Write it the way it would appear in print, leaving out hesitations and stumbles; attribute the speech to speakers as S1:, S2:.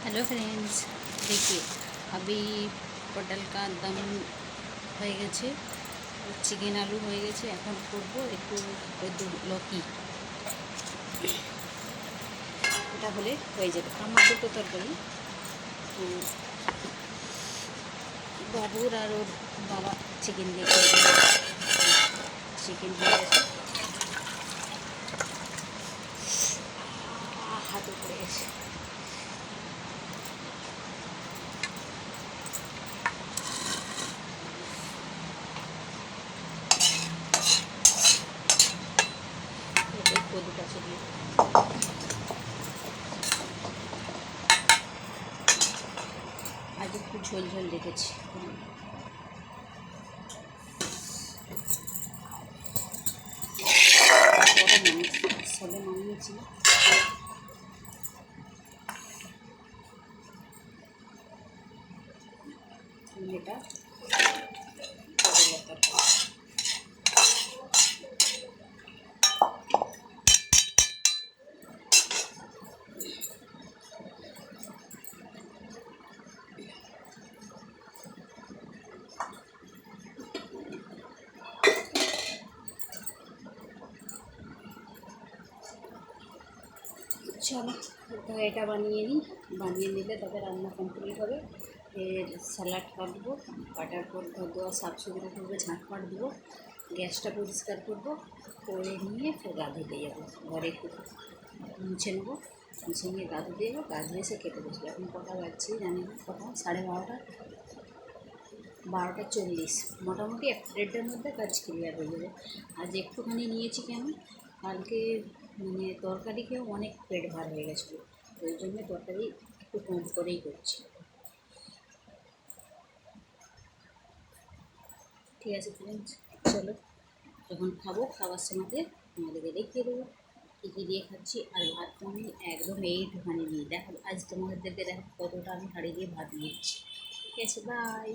S1: Hello friends, देखिए अभी পটল का दम হয়ে গেছে, চিকেন আলু হয়ে গেছে। এখন করব একটু লতি, এটা হলে হয়ে যাবে আমার দুটো তরকারি। তো বাবুর আর ওর বাবা চিকেন দিয়ে করবে। চিকেন হয়ে গেছে, হাতে পড়ে গেছে। কদুটা ছড়িয়ে আজ একটু ঝোল ঝোল রেখেছি। সবে নামিয়েছি। এটা চলো এটা বানিয়ে নিই, বানিয়ে নিলে তবে রান্না কমপ্লিট হবে। এর স্যালাড কাটবো, কাটার পর ধোয়া সাফ সুতরো করবো, ঝাঁটপাট দেবো, গ্যাসটা পরিষ্কার করবো, করে নিয়ে ফের গা ধুতে যাবো। ঘরে একটু মুছে নেবো, মুছে নিয়ে গা ধুতে যাবো। গা ধুয়ে এসে খেতে বসবো। এখন কটা বাজছে জানি না, কটা 12:30, 12:40। মোটামুটি 1-1.5টার মধ্যে কাজ ক্লিয়ার হয়ে যাবে। আজ একটুখানি নিয়েছি কেন, কালকে মানে তরকারি খেয়েও অনেক পেট ভার হয়ে গেছিলো, ওই জন্য তরকারি একটু কম করেই করছি। ঠিক আছে ফ্রেন্ডস, চলো যখন খাবো খাবার সময়তে তোমাদেরকে দেখিয়ে দেবো কী কী দিয়ে খাচ্ছি। আর ভাতটা আমি একদম এইটুখানি নিই, দেখো আজ তোমাদেরকে দেখো কতটা আমি হাঁড়ি দিয়ে ভাত নিচ্ছি। ঠিক আছে, বাই।